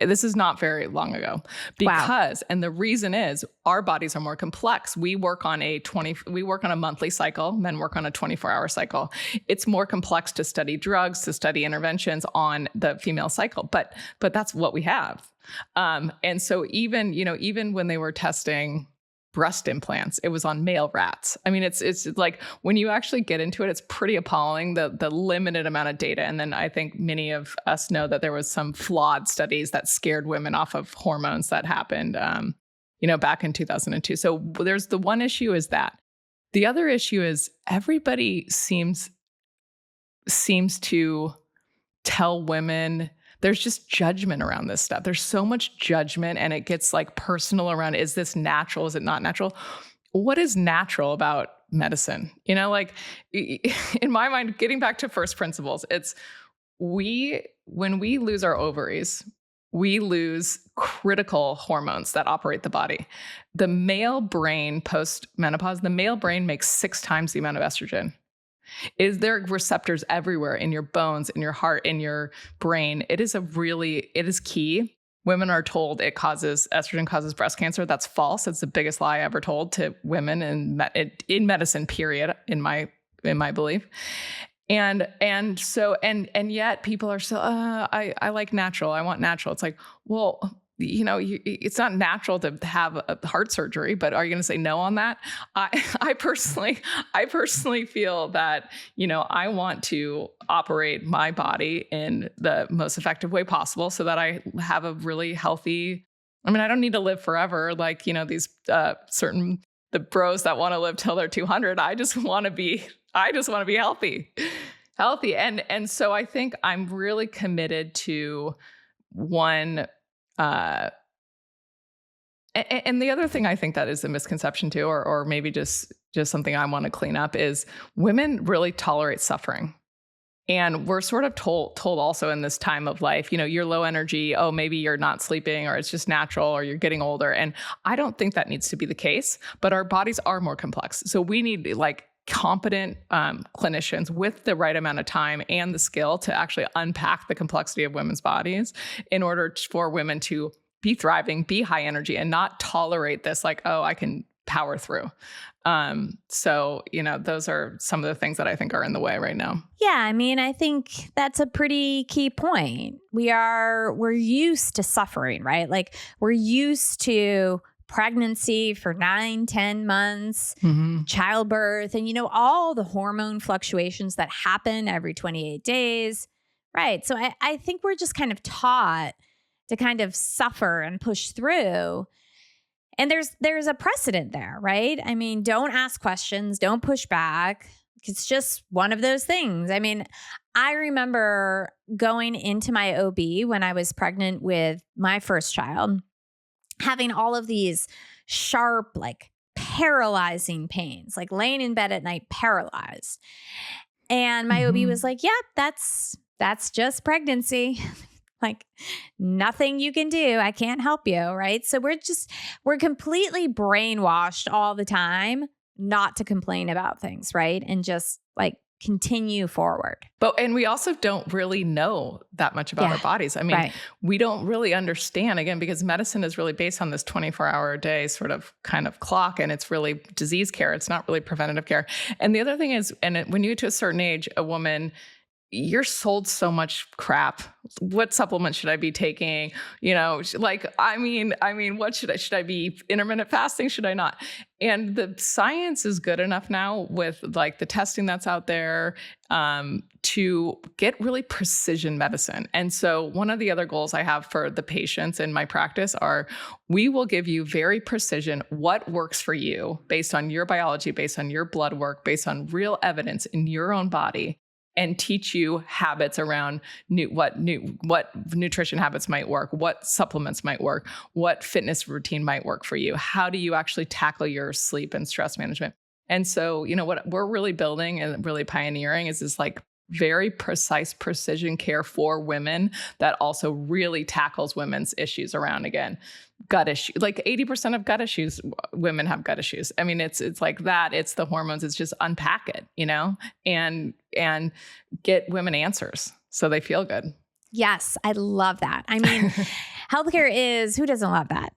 This is not very long ago because, wow. And the reason is our bodies are more complex. We work on a monthly cycle. Men work on a 24-hour cycle. It's more complex to study drugs, to study interventions on the female cycle, but that's what we have. And so even when they were testing breast implants, it was on male rats. I mean, it's like when you actually get into it, it's pretty appalling, the limited amount of data. And then I think many of us know that there was some flawed studies that scared women off of hormones that happened, back in 2002. So there's the one issue is that. The other issue is everybody seems to tell women there's just judgment around this stuff. There's so much judgment and it gets like personal around, is this natural? Is it not natural? What is natural about medicine? In my mind, getting back to first principles, it's when we lose our ovaries, we lose critical hormones that operate the body. The male brain post-menopause, the male brain makes 6 times the amount of estrogen. There are receptors everywhere in your bones, in your heart, in your brain. It is key. Women are told estrogen causes breast cancer. That's false. It's the biggest lie ever told to women in medicine, period, in my belief. And yet people are still, I like natural. I want natural. It's like, well, it's not natural to have a heart surgery, but are you going to say no on that? I personally feel that, I want to operate my body in the most effective way possible so that I have a really healthy, I don't need to live forever. Like, these the bros that want to live till they're 200. I just want to be healthy. And so I think I'm really committed to one, and the other thing I think that is a misconception too, or maybe just something I want to clean up, is women really tolerate suffering. And we're sort of told also in this time of life, you're low energy. Oh, maybe you're not sleeping, or it's just natural, or you're getting older. And I don't think that needs to be the case, but our bodies are more complex. So we need competent clinicians with the right amount of time and the skill to actually unpack the complexity of women's bodies in order for women to be thriving, be high energy, and not tolerate this I can power through. So, those are some of the things that I think are in the way right now. Yeah. I think that's a pretty key point. We're used to suffering, right? We're used to pregnancy for 9, 10 months, Mm-hmm. childbirth, and, all the hormone fluctuations that happen every 28 days. Right. So I think we're just kind of taught to kind of suffer and push through. And there's a precedent there, right? I mean, don't ask questions, don't push back. It's just one of those things. I mean, I remember going into my OB when I was pregnant with my first child, having all of these sharp, like paralyzing pains, like laying in bed at night paralyzed. And my OB was like, "Yep, that's just pregnancy." Like, nothing you can do. I can't help you, right? So we're completely brainwashed all the time not to complain about things, right? And just like continue forward. And we also don't really know that much about our bodies. I mean, we don't really understand, again, because medicine is really based on this 24-hour a day sort of kind of clock, and it's really disease care. It's not really preventative care. And the other thing is, when you get to a certain age, a woman, you're sold so much crap. What supplement should I be taking? I mean, what should I be intermittent fasting? Should I not? And the science is good enough now with like the testing that's out there to get really precision medicine. And so one of the other goals I have for the patients in my practice are, we will give you very precision what works for you based on your biology, based on your blood work, based on real evidence in your own body, and teach you habits around what nutrition habits might work, what supplements might work, what fitness routine might work for you. How do you actually tackle your sleep and stress management? And so, what we're really building and really pioneering is this like very precise precision care for women that also really tackles women's issues around, again, gut issues. Like 80% of gut issues, women have gut issues. I mean, it's like that. It's the hormones. It's just unpack it, and get women answers so they feel good. Yes, I love that. I mean, healthcare is, who doesn't love that?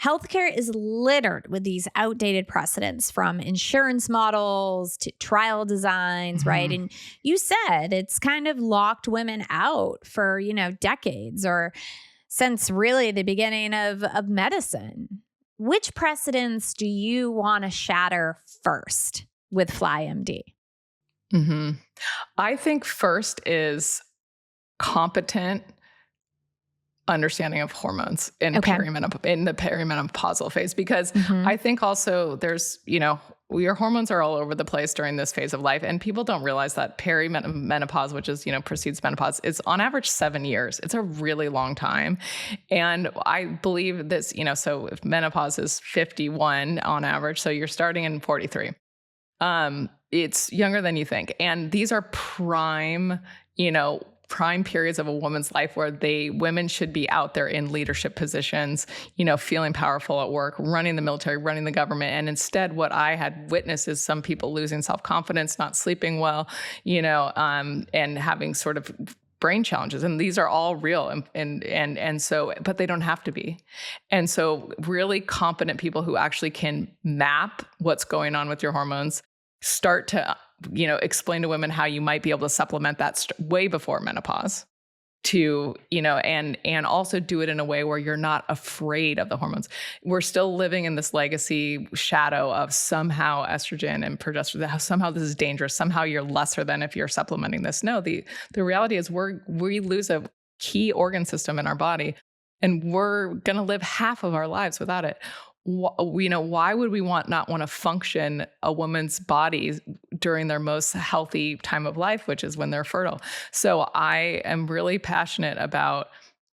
Healthcare is littered with these outdated precedents, from insurance models to trial designs, right? And you said it's kind of locked women out for, decades, or since really the beginning of medicine. Which precedents do you want to shatter first with FlyMD? I think first is competent understanding of hormones in the perimenopausal phase, because I think also there's, your hormones are all over the place during this phase of life, and people don't realize that perimenopause, which is, precedes menopause, is on average 7 years. It's a really long time. And I believe this, so if menopause is 51 on average, so you're starting in 43. It's younger than you think. And these are prime periods of a woman's life where women should be out there in leadership positions, feeling powerful at work, running the military, running the government. And instead, what I had witnessed is some people losing self-confidence, not sleeping well, and having sort of brain challenges. And these are all real. And so, but they don't have to be. And so really competent people who actually can map what's going on with your hormones, start to explain to women how you might be able to supplement that way before menopause, to, and also do it in a way where you're not afraid of the hormones. We're still living in this legacy shadow of somehow estrogen and progesterone, somehow this is dangerous, somehow you're lesser than if you're supplementing this. No, the reality is we lose a key organ system in our body, and we're going to live half of our lives without it. Why would we not want to function a woman's body during their most healthy time of life, which is when they're fertile? So I am really passionate about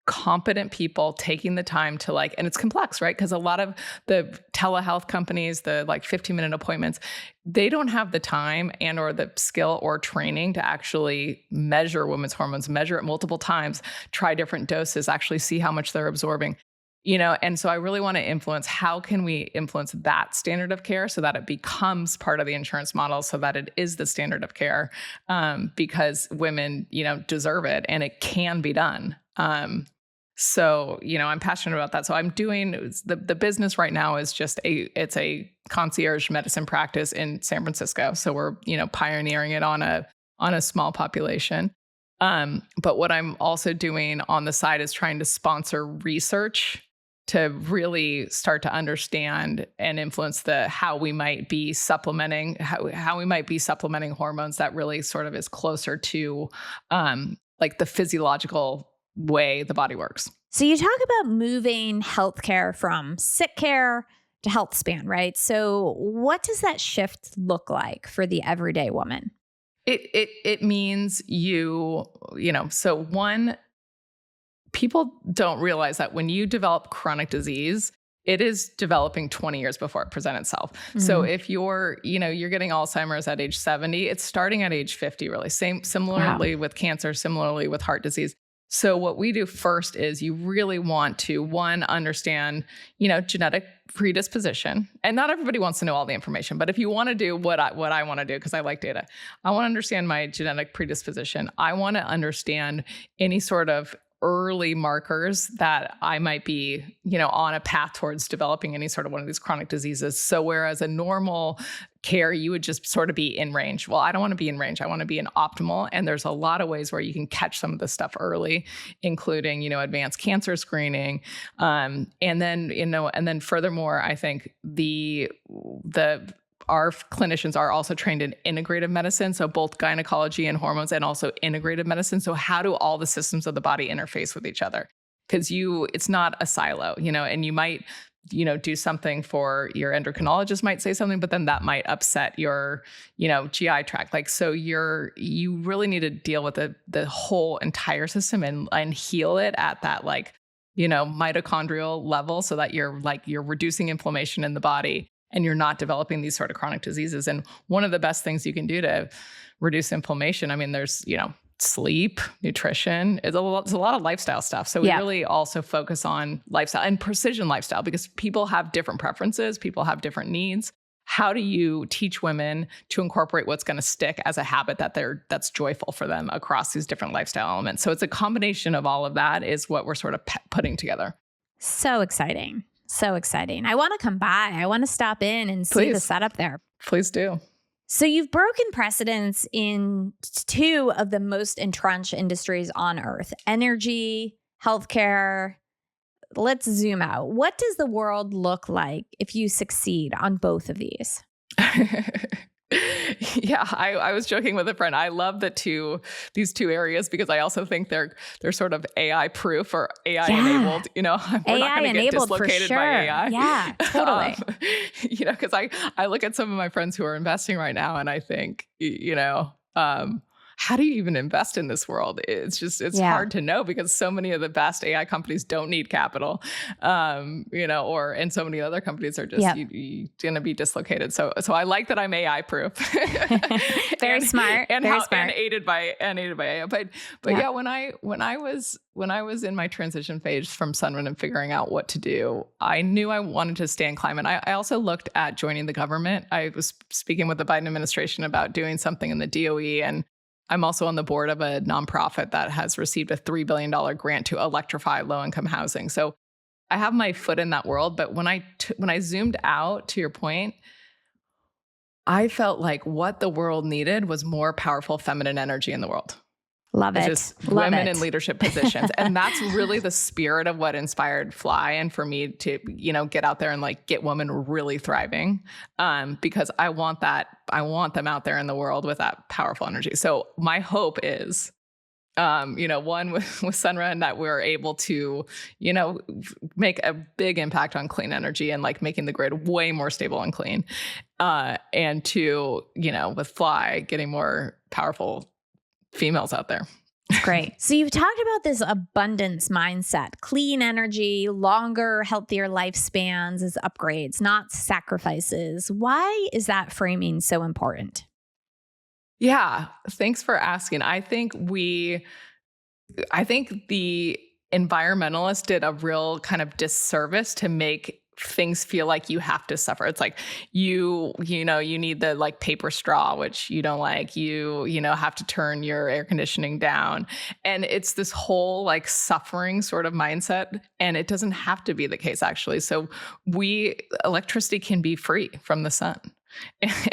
competent people taking the time to and it's complex, right? Because a lot of the telehealth companies, the 15-minute appointments, they don't have the time and or the skill or training to actually measure women's hormones, measure it multiple times, try different doses, actually see how much they're absorbing. And so I really want to influence, how can we influence that standard of care so that it becomes part of the insurance model, so that it is the standard of care, because women, deserve it, and it can be done. So, I'm passionate about that. So I'm doing the business right now is it's a concierge medicine practice in San Francisco. So we're, pioneering it on a small population. But what I'm also doing on the side is trying to sponsor research to really start to understand and influence how we might be supplementing, how we might be supplementing hormones that really sort of is closer to like the physiological way the body works. So you talk about moving healthcare from sick care to health span, right? So what does that shift look like for the everyday woman? It means so one, people don't realize that when you develop chronic disease, it is developing 20 years before it presents itself. Mm-hmm. So if you're getting Alzheimer's at age 70, it's starting at age 50, really. Similarly with cancer, similarly with heart disease. So what we do first is you really want to, one, understand, genetic predisposition. And not everybody wants to know all the information, but if you want to do what I want to do, because I like data, I want to understand my genetic predisposition. I want to understand any sort of early markers that I might be, on a path towards developing any sort of one of these chronic diseases. So whereas a normal care, you would just sort of be in range. Well, I don't want to be in range. I want to be in optimal. And there's a lot of ways where you can catch some of this stuff early, including, advanced cancer screening. And then furthermore, I think our clinicians are also trained in integrative medicine, so both gynecology and hormones, and also integrative medicine. So how do all the systems of the body interface with each other? Because it's not a silo, and you might, do something for your endocrinologist might say something, but then that might upset your, GI tract. So you really need to deal with the whole entire system and heal it at that mitochondrial level, so that you're reducing inflammation in the body, and you're not developing these sort of chronic diseases. And one of the best things you can do to reduce inflammation, there's, sleep, nutrition, it's a lot of lifestyle stuff. So we really also focus on lifestyle and precision lifestyle, because people have different preferences, people have different needs. How do you teach women to incorporate what's going to stick as a habit that's joyful for them across these different lifestyle elements? So it's a combination of all of that is what we're sort of putting together. So exciting. So exciting. I want to come by. I want to stop in and see the setup there. Please do. So you've broken precedents in two of the most entrenched industries on earth: energy, healthcare. Let's zoom out. What does the world look like if you succeed on both of these? Yeah, I was joking with a friend. I love these two areas, because I also think they're sort of AI proof or AI enabled. We're AI not going to get dislocated for sure. by AI. Yeah, totally. Because I look at some of my friends who are investing right now, and I think, how do you even invest in this world? It's hard to know, because so many of the best AI companies don't need capital, and so many other companies are just going to be dislocated. So I like that I'm AI proof. Very smart. And Very smart. And aided by AI. But yeah, when I was in my transition phase from Sunrun and figuring out what to do, I knew I wanted to stay in climate. I also looked at joining the government. I was speaking with the Biden administration about doing something in the DOE, and I'm also on the board of a nonprofit that has received a $3 billion grant to electrify low-income housing. So I have my foot in that world. But when I zoomed out, to your point, I felt like what the world needed was more powerful feminine energy in the world. Love it. Just women in leadership positions. And that's really the spirit of what inspired Fly, and for me to, get out there and get women really thriving. Because I want them out there in the world with that powerful energy. So my hope is, one with Sunrun, that we're able to, make a big impact on clean energy and making the grid way more stable and clean. And two, with Fly, getting more powerful females out there. Great. So you've talked about this abundance mindset, clean energy, longer, healthier lifespans as upgrades, not sacrifices. Why is that framing so important? Yeah, thanks for asking. I think the environmentalists did a real kind of disservice to make things feel like you have to suffer. It's like you need the paper straw, which you don't like. You have to turn your air conditioning down, and it's this whole suffering sort of mindset. And it doesn't have to be the case, actually. So electricity can be free from the sun,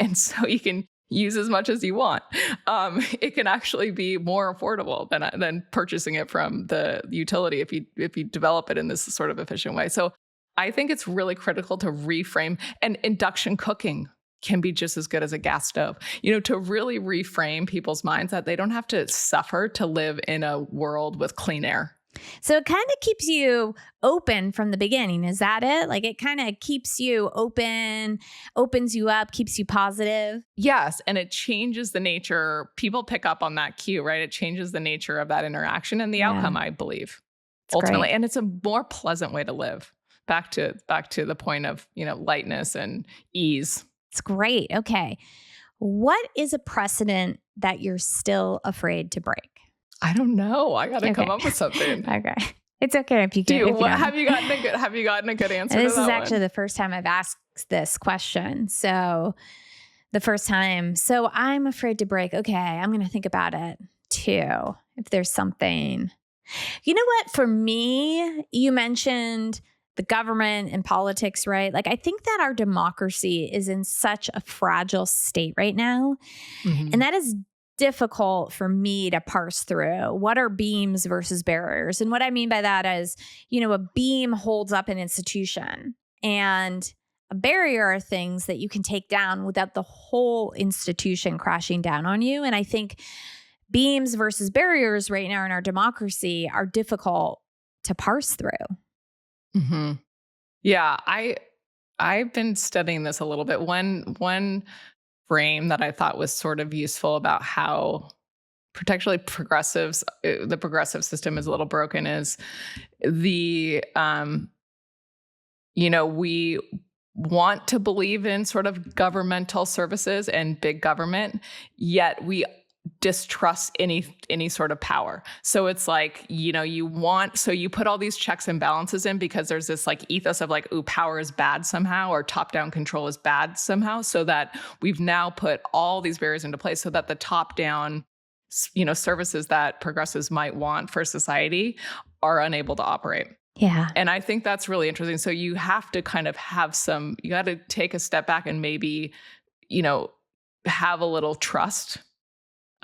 and so you can use as much as you want. It can actually be more affordable than purchasing it from the utility if you develop it in this sort of efficient way. So I think it's really critical to reframe, and induction cooking can be just as good as a gas stove, to really reframe people's minds that they don't have to suffer to live in a world with clean air. So it kind of keeps you open from the beginning. Is that it? Like it kind of keeps you open, opens you up, keeps you positive. Yes. And it changes the nature. People pick up on that cue, right? It changes the nature of that interaction and the outcome, I believe, ultimately. Great. And it's a more pleasant way to live. Back to the point of, lightness and ease. It's great. Okay. What is a precedent that you're still afraid to break? I don't know. I got to come up with something. Okay. It's okay if you can. Have you gotten a good answer? This is actually the first time I've asked this question. So the first time. So I'm afraid to break. Okay. I'm going to think about it too. If there's something, you know what? For me, you mentioned the government and politics, right? Like I think that our democracy is in such a fragile state right now. Mm-hmm. And that is difficult for me to parse through. What are beams versus barriers? And what I mean by that is, a beam holds up an institution, and a barrier are things that you can take down without the whole institution crashing down on you. And I think beams versus barriers right now in our democracy are difficult to parse through. Mm-hmm. Yeah, I've been studying this a little bit. One frame that I thought was sort of useful about how particularly the progressive system is a little broken is we want to believe in sort of governmental services and big government, yet we distrust any sort of power. So it's like, you put all these checks and balances in because there's this like ethos of like, ooh, power is bad somehow, or top-down control is bad somehow, so that we've now put all these barriers into place so that the top-down, services that progressives might want for society are unable to operate. Yeah. And I think that's really interesting. So you have to kind of you got to take a step back and maybe, have a little trust.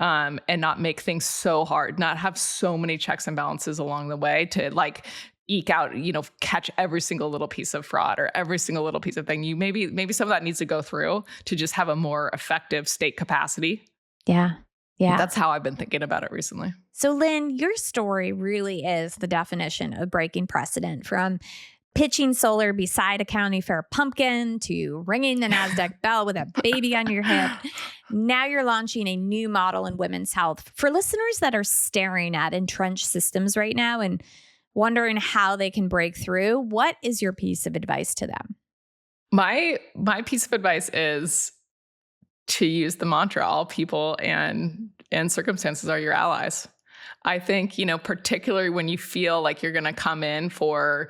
And not make things so hard, not have so many checks and balances along the way to like eke out, catch every single little piece of fraud or every single little piece of thing. Maybe some of that needs to go through to just have a more effective state capacity. Yeah. Yeah. That's how I've been thinking about it recently. So Lynn, your story really is the definition of breaking precedent, from pitching solar beside a county fair pumpkin to ringing the NASDAQ bell with a baby on your hip. Now you're launching a new model in women's health. For listeners that are staring at entrenched systems right now and wondering how they can break through, what is your piece of advice to them? My piece of advice is to use the mantra, all people and circumstances are your allies. I think, particularly when you feel like you're going to come in for,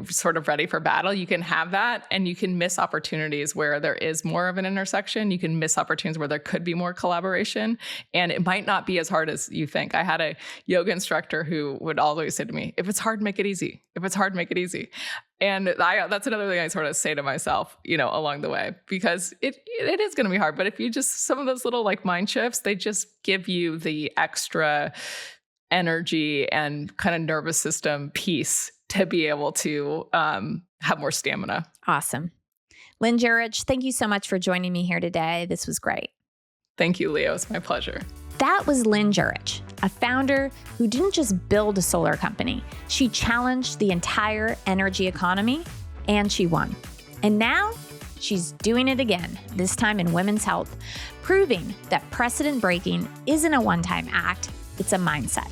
sort of ready for battle, you can have that, and you can miss opportunities where there is more of an intersection. You can miss opportunities where there could be more collaboration, and it might not be as hard as you think. I had a yoga instructor who would always say to me, if it's hard, make it easy. If it's hard, make it easy. And that's another thing I sort of say to myself, along the way, because it is going to be hard. But if you just, some of those little like mind shifts, they just give you the extra energy and kind of nervous system piece to be able to have more stamina. Awesome. Lynn Jurich, thank you so much for joining me here today. This was great. Thank you, Leo. It's my pleasure. That was Lynn Jurich, a founder who didn't just build a solar company. She challenged the entire energy economy, and she won. And now she's doing it again, this time in women's health, proving that precedent breaking isn't a one-time act, it's a mindset.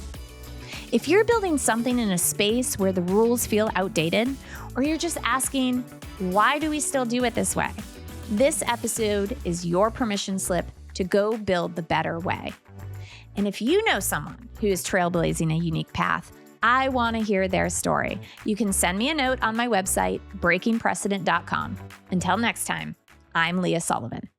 If you're building something in a space where the rules feel outdated, or you're just asking, why do we still do it this way? This episode is your permission slip to go build the better way. And if you know someone who is trailblazing a unique path, I want to hear their story. You can send me a note on my website, breakingprecedent.com. Until next time, I'm Leah Solivan.